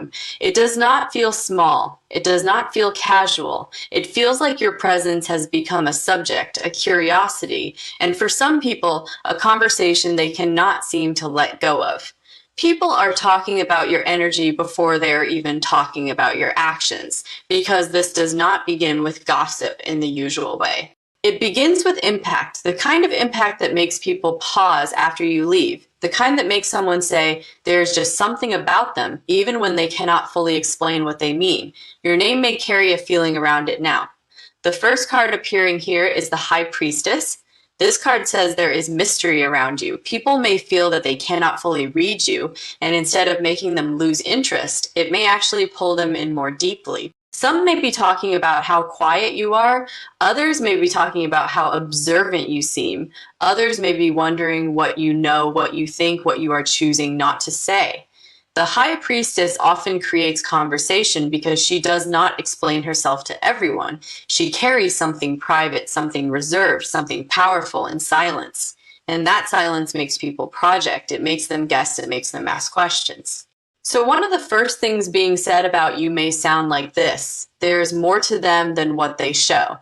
room. It does not feel small. It does not feel casual. It feels like your presence has become a subject, a curiosity, and for some people, a conversation they cannot seem to let go of. People are talking about your energy before they're even talking about your actions, because this does not begin with gossip in the usual way. It begins with impact, the kind of impact that makes people pause after you leave, the kind that makes someone say, there's just something about them, even when they cannot fully explain what they mean. Your name may carry a feeling around it now. The first card appearing here is the High Priestess. This card says there is mystery around you. People may feel that they cannot fully read you, and instead of making them lose interest, it may actually pull them in more deeply. Some may be talking about how quiet you are. Others may be talking about how observant you seem. Others may be wondering what you know, what you think, what you are choosing not to say. The High Priestess often creates conversation because she does not explain herself to everyone. She carries something private, something reserved, something powerful in silence. And that silence makes people project. It makes them guess. It makes them ask questions. So one of the first things being said about you may sound like this: there's more to them than what they show.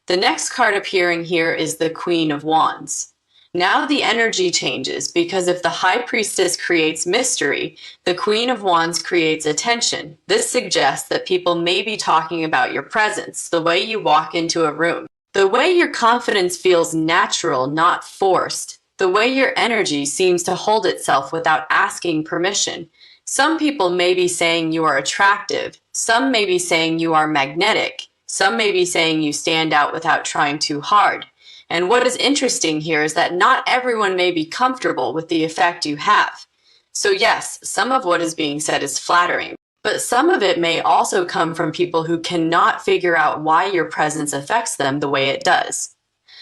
The next card appearing here is the Queen of Wands. Now the energy changes, because if the High Priestess creates mystery, the Queen of Wands creates attention. This suggests that people may be talking about your presence, the way you walk into a room, the way your confidence feels natural, not forced, the way your energy seems to hold itself without asking permission. Some people may be saying you are attractive. Some may be saying you are magnetic. Some may be saying you stand out without trying too hard. And what is interesting here is that not everyone may be comfortable with the effect you have. So yes, some of what is being said is flattering, but some of it may also come from people who cannot figure out why your presence affects them the way it does.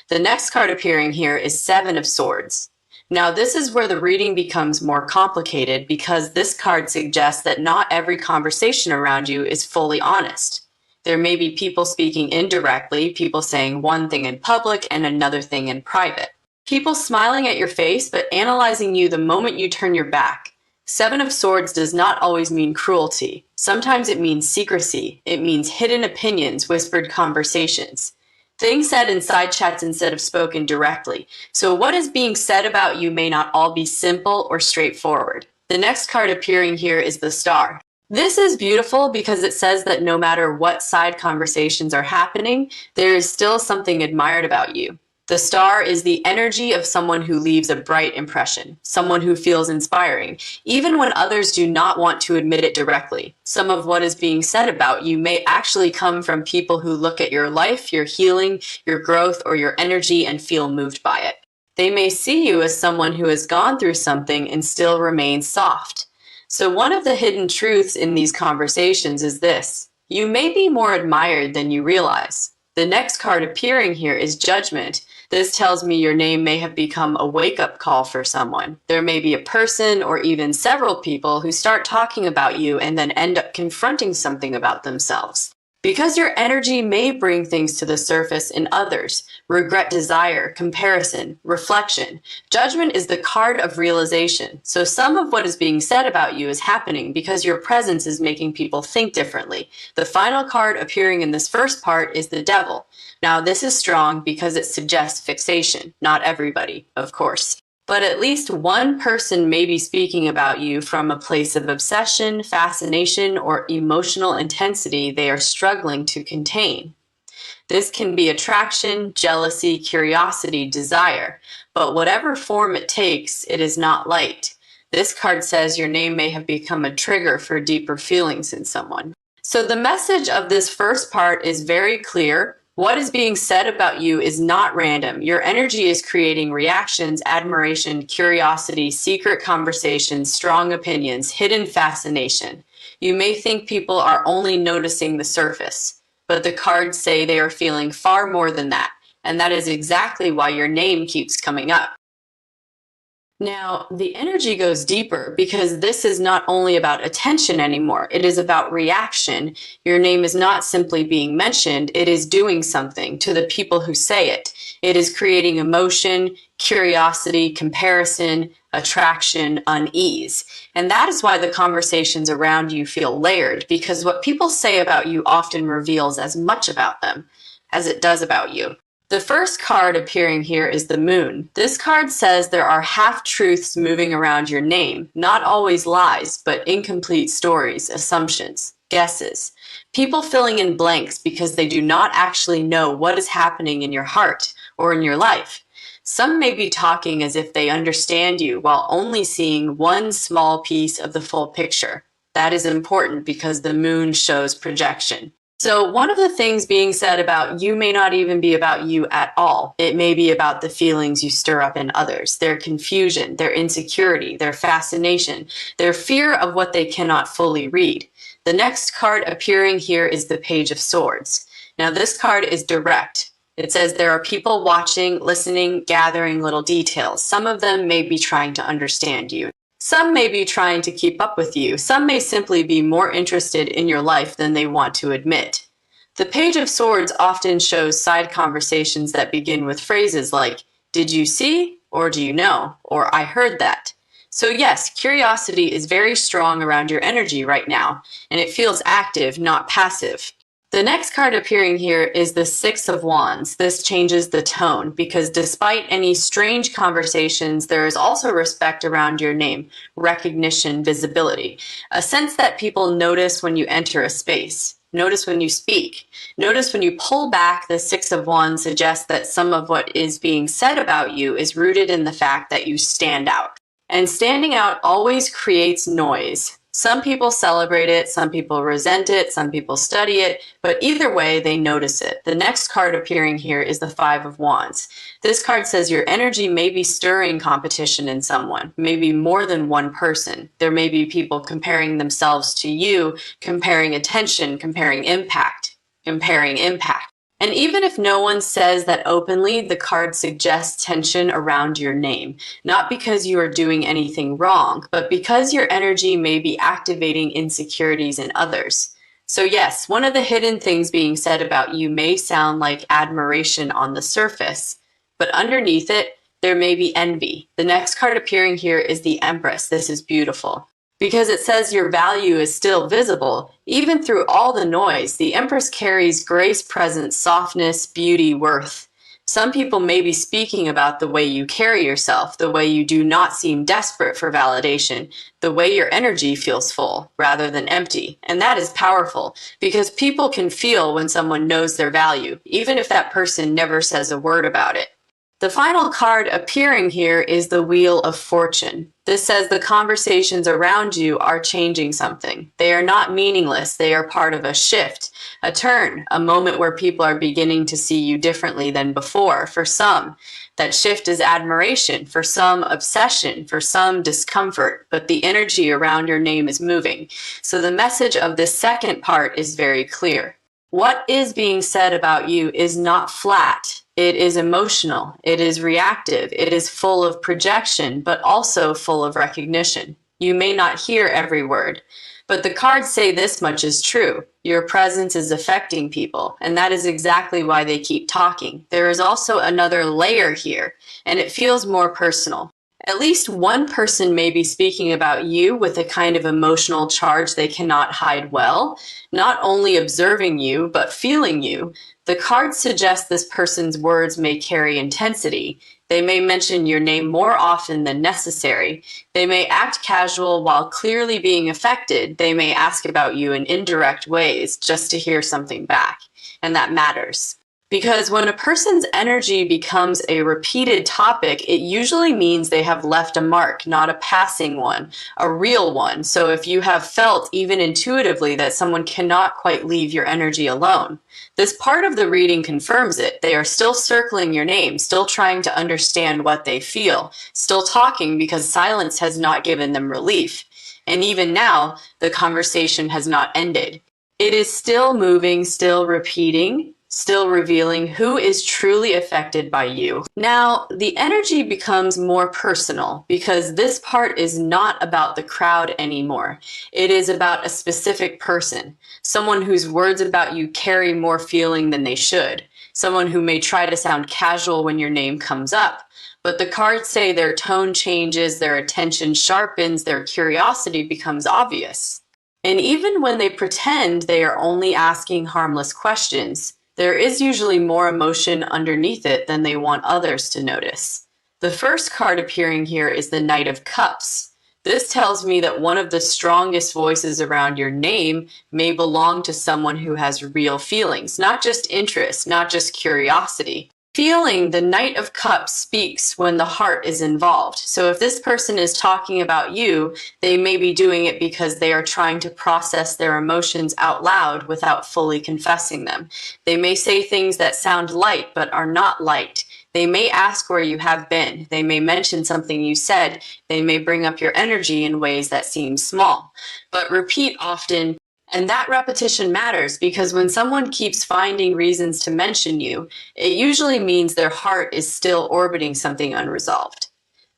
The next card appearing here is Seven of Swords. Now this is where the reading becomes more complicated, because this card suggests that not every conversation around you is fully honest. There may be people speaking indirectly, people saying one thing in public and another thing in private. People smiling at your face, but analyzing you the moment you turn your back. Seven of Swords does not always mean cruelty. Sometimes it means secrecy. It means hidden opinions, whispered conversations. Things said in side chats instead of spoken directly. So what is being said about you may not all be simple or straightforward. The next card appearing here is the Star. This is beautiful because it says that no matter what side conversations are happening, there is still something admired about you. The Star is the energy of someone who leaves a bright impression, someone who feels inspiring, even when others do not want to admit it directly. Some of what is being said about you may actually come from people who look at your life, your healing, your growth, or your energy and feel moved by it. They may see you as someone who has gone through something and still remains soft. So one of the hidden truths in these conversations is this: you may be more admired than you realize. The next card appearing here is Judgment. This tells me your name may have become a wake-up call for someone. There may be a person or even several people who start talking about you and then end up confronting something about themselves. Because your energy may bring things to the surface in others: regret, desire, comparison, reflection. Judgment is the card of realization. So some of what is being said about you is happening because your presence is making people think differently. The final card appearing in this first part is the Devil. Now this is strong because it suggests fixation. Not everybody, of course. But at least one person may be speaking about you from a place of obsession, fascination, or emotional intensity they are struggling to contain. This can be attraction, jealousy, curiosity, desire, but whatever form it takes, it is not light. This card says your name may have become a trigger for deeper feelings in someone. So the message of this first part is very clear. What is being said about you is not random. Your energy is creating reactions, admiration, curiosity, secret conversations, strong opinions, hidden fascination. You may think people are only noticing the surface, but the cards say they are feeling far more than that, and that is exactly why your name keeps coming up. Now, the energy goes deeper because this is not only about attention anymore, it is about reaction. Your name is not simply being mentioned, it is doing something to the people who say it. It is creating emotion, curiosity, comparison, attraction, unease. And that is why the conversations around you feel layered, because what people say about you often reveals as much about them as it does about you. The first card appearing here is the Moon. This card says there are half-truths moving around your name, not always lies, but incomplete stories, assumptions, guesses. People filling in blanks because they do not actually know what is happening in your heart or in your life. Some may be talking as if they understand you while only seeing one small piece of the full picture. That is important because the Moon shows projection. So one of the things being said about you may not even be about you at all. It may be about the feelings you stir up in others, their confusion, their insecurity, their fascination, their fear of what they cannot fully read. The next card appearing here is the Page of Swords. Now this card is direct. It says there are people watching, listening, gathering little details. Some of them may be trying to understand you. Some may be trying to keep up with you. Some may simply be more interested in your life than they want to admit. The Page of Swords often shows side conversations that begin with phrases like, "Did you see?" or "Do you know?" or "I heard that." So yes, curiosity is very strong around your energy right now, and it feels active, not passive. The next card appearing here is the Six of Wands. This changes the tone because despite any strange conversations, there is also respect around your name, recognition, visibility, a sense that people notice when you enter a space, notice when you speak, notice when you pull back. The Six of Wands suggests that some of what is being said about you is rooted in the fact that you stand out. And standing out always creates noise. Some people celebrate it, some people resent it, some people study it, but either way, they notice it. The next card appearing here is the Five of Wands. This card says your energy may be stirring competition in someone, maybe more than one person. There may be people comparing themselves to you, comparing attention, comparing impact. And even if no one says that openly, the card suggests tension around your name, not because you are doing anything wrong, but because your energy may be activating insecurities in others. So yes, one of the hidden things being said about you may sound like admiration on the surface, but underneath it, there may be envy. The next card appearing here is the Empress. This is beautiful, because it says your value is still visible. Even through all the noise, the Empress carries grace, presence, softness, beauty, worth. Some people may be speaking about the way you carry yourself, the way you do not seem desperate for validation, the way your energy feels full rather than empty. And that is powerful because people can feel when someone knows their value, even if that person never says a word about it. The final card appearing here is the Wheel of Fortune. This says the conversations around you are changing something. They are not meaningless. They are part of a shift, a turn, a moment where people are beginning to see you differently than before. For some, that shift is admiration. For some, obsession. For some, discomfort. But the energy around your name is moving. So the message of this second part is very clear. What is being said about you is not flat. It is emotional, it is reactive, it is full of projection, but also full of recognition. You may not hear every word, but the cards say this much is true. Your presence is affecting people, and that is exactly why they keep talking. There is also another layer here, and it feels more personal. At least one person may be speaking about you with a kind of emotional charge they cannot hide well, not only observing you, but feeling you. The cards suggest this person's words may carry intensity. They may mention your name more often than necessary. They may act casual while clearly being affected. They may ask about you in indirect ways just to hear something back. And that matters. Because when a person's energy becomes a repeated topic, it usually means they have left a mark, not a passing one, a real one. So if you have felt, even intuitively, that someone cannot quite leave your energy alone, this part of the reading confirms it. They are still circling your name, still trying to understand what they feel, still talking because silence has not given them relief. And even now, the conversation has not ended. It is still moving, still repeating. still revealing who is truly affected by you. Now, the energy becomes more personal because this part is not about the crowd anymore. It is about a specific person, someone whose words about you carry more feeling than they should, someone who may try to sound casual when your name comes up. But the cards say their tone changes, their attention sharpens, their curiosity becomes obvious. And even when they pretend they are only asking harmless questions, there is usually more emotion underneath it than they want others to notice. The first card appearing here is the Knight of Cups. This tells me that one of the strongest voices around your name may belong to someone who has real feelings, not just interest, not just curiosity. Feeling, the Knight of Cups speaks when the heart is involved. So if this person is talking about you, they may be doing it because they are trying to process their emotions out loud without fully confessing them. They may say things that sound light but are not light. They may ask where you have been. They may mention something you said. They may bring up your energy in ways that seem small, but repeat often. And that repetition matters because when someone keeps finding reasons to mention you, it usually means their heart is still orbiting something unresolved.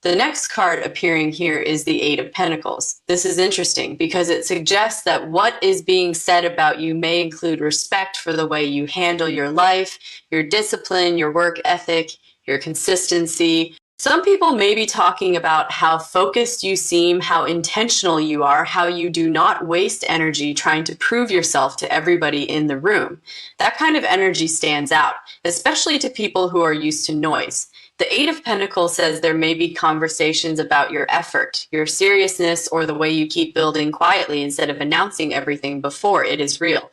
The next card appearing here is the Eight of Pentacles. This is interesting because it suggests that what is being said about you may include respect for the way you handle your life, your discipline, your work ethic, your consistency. Some people may be talking about how focused you seem, how intentional you are, how you do not waste energy trying to prove yourself to everybody in the room. That kind of energy stands out, especially to people who are used to noise. The Eight of Pentacles says there may be conversations about your effort, your seriousness, or the way you keep building quietly instead of announcing everything before it is real.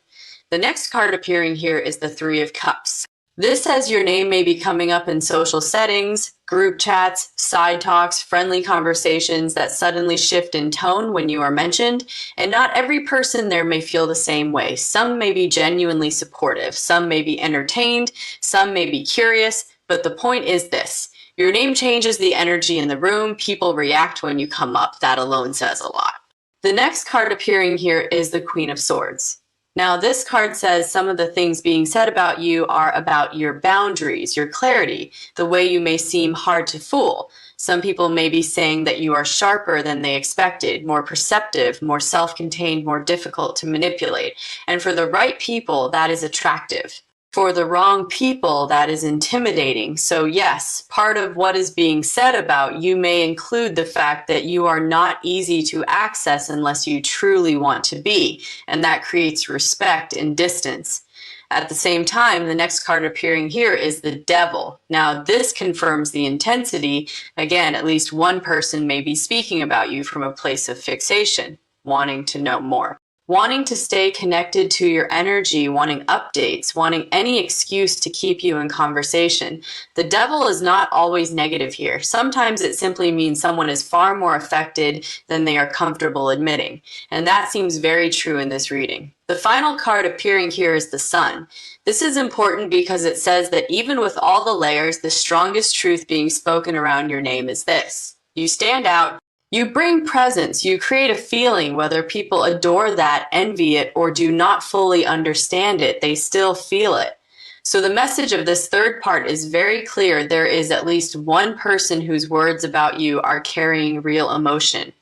The next card appearing here is the Three of Cups. This says your name may be coming up in social settings, group chats, side talks, friendly conversations that suddenly shift in tone when you are mentioned, and not every person there may feel the same way. Some may be genuinely supportive, some may be entertained, some may be curious, but the point is this: your name changes the energy in the room, people react when you come up. That alone says a lot. The next card appearing here is the Queen of Swords. Now, this card says some of the things being said about you are about your boundaries, your clarity, the way you may seem hard to fool. Some people may be saying that you are sharper than they expected, more perceptive, more self-contained, more difficult to manipulate. And for the right people, that is attractive. For the wrong people, that is intimidating. So yes, part of what is being said about you may include the fact that you are not easy to access unless you truly want to be, and that creates respect and distance. At the same time, the next card appearing here is the Devil. Now, this confirms the intensity. Again, at least one person may be speaking about you from a place of fixation, wanting to know more. Wanting to stay connected to your energy, wanting updates, wanting any excuse to keep you in conversation. The Devil is not always negative here. Sometimes it simply means someone is far more affected than they are comfortable admitting. And that seems very true in this reading. The final card appearing here is the Sun. This is important because it says that even with all the layers, the strongest truth being spoken around your name is this: you stand out. You bring presence, you create a feeling, whether people adore that, envy it, or do not fully understand it, they still feel it. So the message of this third part is very clear. There is at least one person whose words about you are carrying real emotion.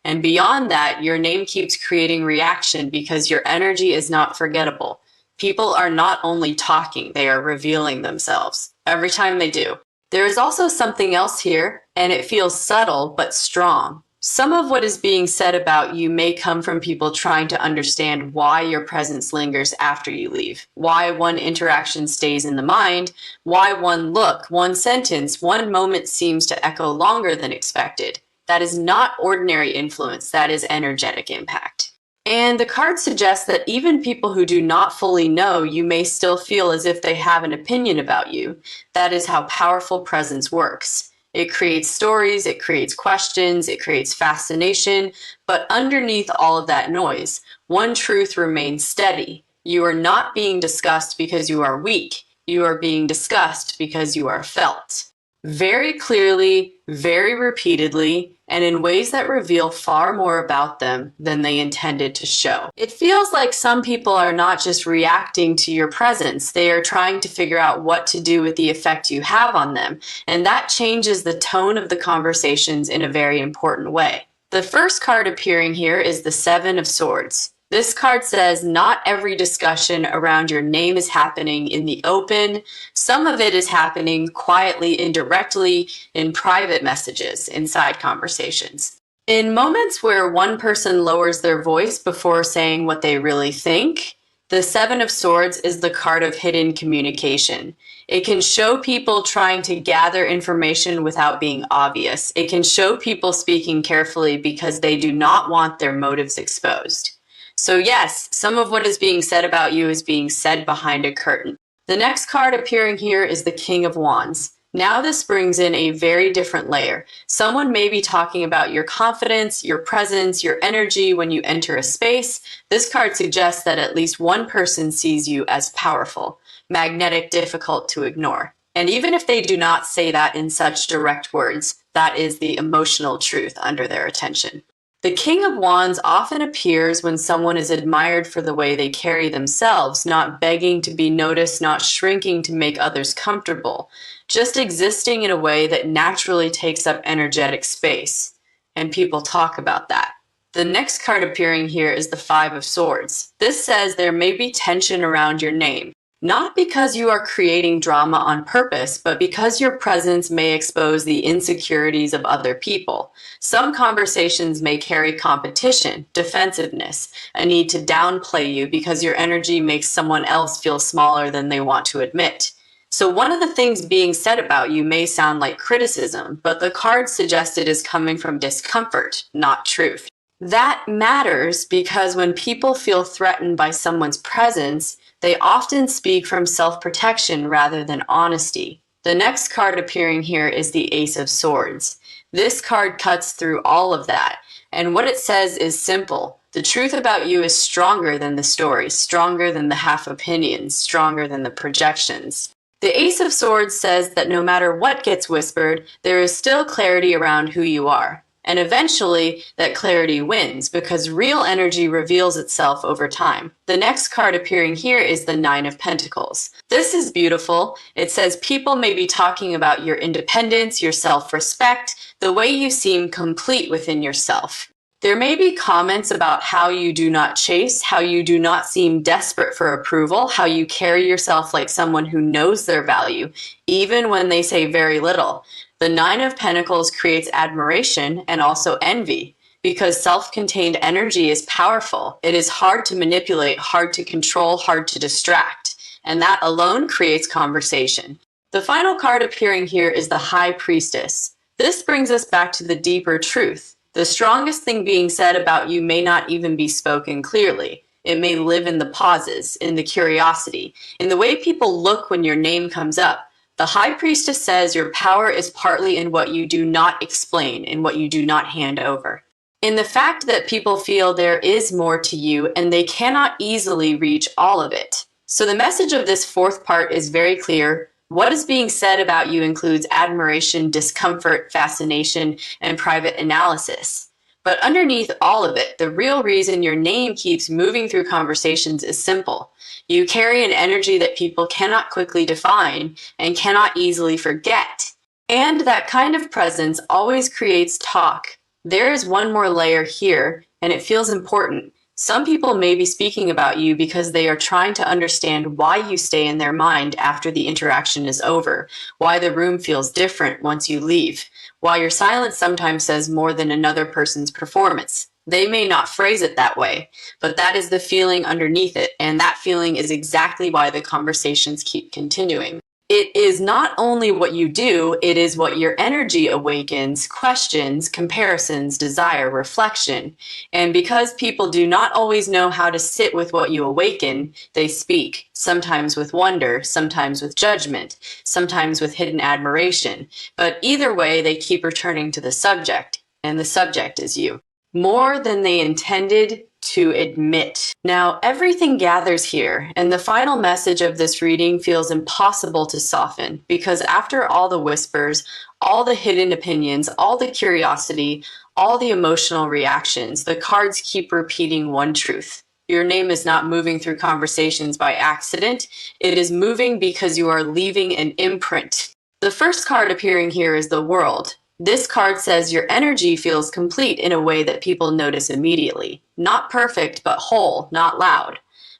And beyond that, your name keeps creating reaction because your energy is not forgettable. People are not only talking, they are revealing themselves every time they do. There is also something else here, and it feels subtle but strong. Some of what is being said about you may come from people trying to understand why your presence lingers after you leave, why one interaction stays in the mind, why one look, one sentence, one moment seems to echo longer than expected. That is not ordinary influence, that is energetic impact. And the card suggests that even people who do not fully know you may still feel as if they have an opinion about you. That is how powerful presence works. It creates stories, it creates questions, it creates fascination, but underneath all of that noise, one truth remains steady. You are not being discussed because you are weak. You are being discussed because you are felt. Very clearly, very repeatedly, and in ways that reveal far more about them than they intended to show. It feels like some people are not just reacting to your presence, they are trying to figure out what to do with the effect you have on them, and that changes the tone of the conversations in a very important way. The first card appearing here is the Seven of Swords. This card says not every discussion around your name is happening in the open. Some of it is happening quietly, indirectly, in private messages, inside conversations. In moments where one person lowers their voice before saying what they really think, the Seven of Swords is the card of hidden communication. It can show people trying to gather information without being obvious. It can show people speaking carefully because they do not want their motives exposed. So yes, some of what is being said about you is being said behind a curtain. The next card appearing here is the King of Wands. Now this brings in a very different layer. Someone may be talking about your confidence, your presence, your energy when you enter a space. This card suggests that at least one person sees you as powerful, magnetic, difficult to ignore. And even if they do not say that in such direct words, that is the emotional truth under their attention. The King of Wands often appears when someone is admired for the way they carry themselves, not begging to be noticed, not shrinking to make others comfortable, just existing in a way that naturally takes up energetic space. And people talk about that. The next card appearing here is the Five of Swords. This says there may be tension around your name. Not because you are creating drama on purpose, but because your presence may expose the insecurities of other people. Some conversations may carry competition, defensiveness, a need to downplay you because your energy makes someone else feel smaller than they want to admit. So one of the things being said about you may sound like criticism, but the card suggests it is coming from discomfort, not truth. That matters because when people feel threatened by someone's presence, they often speak from self-protection rather than honesty. The next card appearing here is the Ace of Swords. This card cuts through all of that, and what it says is simple. The truth about you is stronger than the story, stronger than the half opinions, stronger than the projections. The Ace of Swords says that no matter what gets whispered, there is still clarity around who you are. And eventually, that clarity wins because real energy reveals itself over time. The next card appearing here is the Nine of Pentacles. This is beautiful. It says people may be talking about your independence, your self-respect, the way you seem complete within yourself. There may be comments about how you do not chase, how you do not seem desperate for approval, how you carry yourself like someone who knows their value, even when they say very little. The Nine of Pentacles creates admiration and also envy because self-contained energy is powerful. It is hard to manipulate, hard to control, hard to distract, and that alone creates conversation. The final card appearing here is the High Priestess. This brings us back to the deeper truth. The strongest thing being said about you may not even be spoken clearly. It may live in the pauses, in the curiosity, in the way people look when your name comes up. The High Priestess says your power is partly in what you do not explain, in what you do not hand over. In the fact that people feel there is more to you and they cannot easily reach all of it. So the message of this fourth part is very clear. What is being said about you includes admiration, discomfort, fascination, and private analysis. But underneath all of it, the real reason your name keeps moving through conversations is simple. You carry an energy that people cannot quickly define and cannot easily forget. And that kind of presence always creates talk. There is one more layer here, and it feels important. Some people may be speaking about you because they are trying to understand why you stay in their mind after the interaction is over, why the room feels different once you leave, why your silence sometimes says more than another person's performance. They may not phrase it that way, but that is the feeling underneath it, and that feeling is exactly why the conversations keep continuing. It is not only what you do, it is what your energy awakens, questions, comparisons, desire, reflection. And because people do not always know how to sit with what you awaken, they speak, sometimes with wonder, sometimes with judgment, sometimes with hidden admiration. But either way, they keep returning to the subject, and the subject is you. More than they intended to admit. Now, everything gathers here, and the final message of this reading feels impossible to soften, because after all the whispers, all the hidden opinions, all the curiosity, all the emotional reactions, the cards keep repeating one truth. Your name is not moving through conversations by accident. It is moving because you are leaving an imprint. The first card appearing here is the World. This card says your energy feels complete in a way that people notice immediately. Not perfect, but whole, not loud.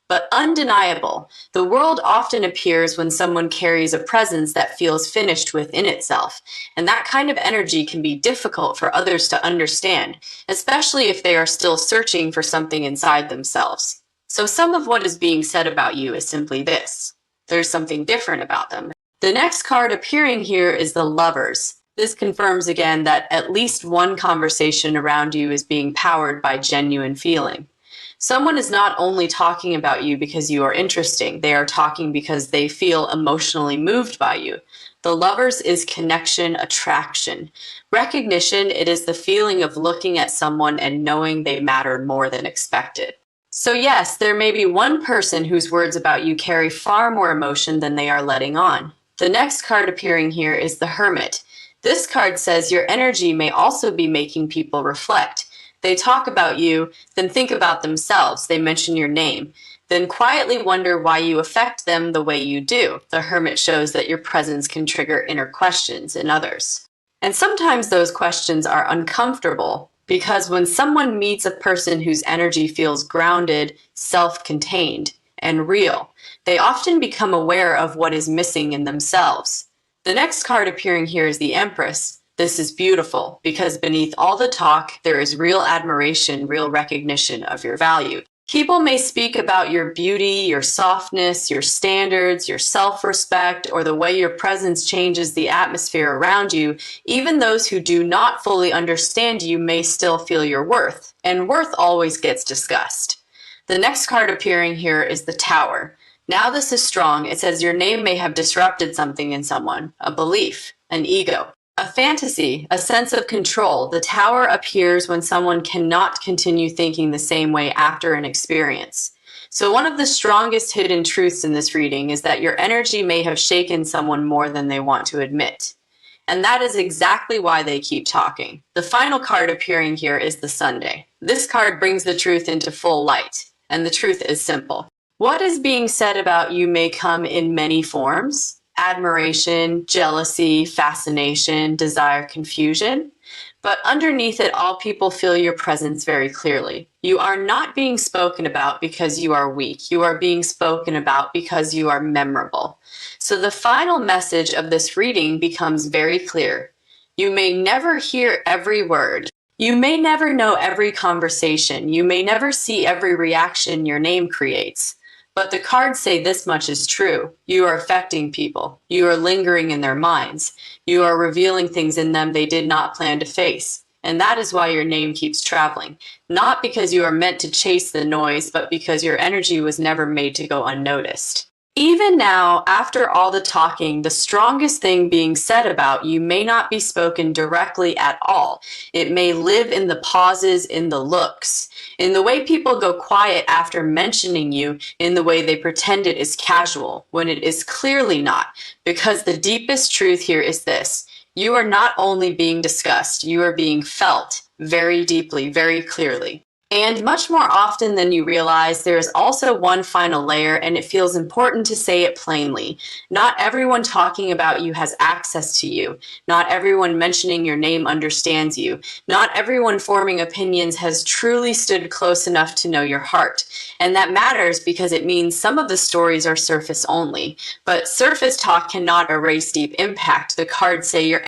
But undeniable. The world often appears when someone carries a presence that feels finished within itself. And that kind of energy can be difficult for others to understand, especially if they are still searching for something inside themselves. So some of what is being said about you is simply this. There's something different about them. The next card appearing here is the Lovers. This confirms again that at least one conversation around you is being powered by genuine feeling. Someone is not only talking about you because you are interesting, they are talking because they feel emotionally moved by you. The Lovers is connection, attraction. Recognition, it is the feeling of looking at someone and knowing they matter more than expected. So yes, there may be one person whose words about you carry far more emotion than they are letting on. The next card appearing here is the Hermit. This card says your energy may also be making people reflect. They talk about you, then think about themselves. They mention your name, then quietly wonder why you affect them the way you do. The Hermit shows that your presence can trigger inner questions in others. And sometimes those questions are uncomfortable, because when someone meets a person whose energy feels grounded, self-contained, and real, they often become aware of what is missing in themselves. The next card appearing here is the Empress. This is beautiful because beneath all the talk, there is real admiration, real recognition of your value. People may speak about your beauty, your softness, your standards, your self-respect, or the way your presence changes the atmosphere around you. Even those who do not fully understand you may still feel your worth, and worth always gets discussed. The next card appearing here is the Tower. Now this is strong. It says your name may have disrupted something in someone, a belief, an ego, a fantasy, a sense of control. The Tower appears when someone cannot continue thinking the same way after an experience. So one of the strongest hidden truths in this reading is that your energy may have shaken someone more than they want to admit. And that is exactly why they keep talking. The final card appearing here is the Sunday. This card brings the truth into full light, and the truth is simple. What is being said about you may come in many forms: admiration, jealousy, fascination, desire, confusion. But underneath it all, people feel your presence very clearly. You are not being spoken about because you are weak. You are being spoken about because you are memorable. So the final message of this reading becomes very clear. You may never hear every word. You may never know every conversation. You may never see every reaction your name creates. But the cards say this much is true. You are affecting people. You are lingering in their minds. You are revealing things in them they did not plan to face. And that is why your name keeps traveling. Not because you are meant to chase the noise, but because your energy was never made to go unnoticed. Even now, after all the talking, the strongest thing being said about you may not be spoken directly at all. It may live in the pauses, in the looks, in the way people go quiet after mentioning you, in the way they pretend it is casual, when it is clearly not. Because the deepest truth here is this: you are not only being discussed, you are being felt very deeply, very clearly. And much more often than you realize, there is also one final layer, and it feels important to say it plainly. Not everyone talking about you has access to you. Not everyone mentioning your name understands you. Not everyone forming opinions has truly stood close enough to know your heart. And that matters because it means some of the stories are surface only. But surface talk cannot erase deep impact. The cards say your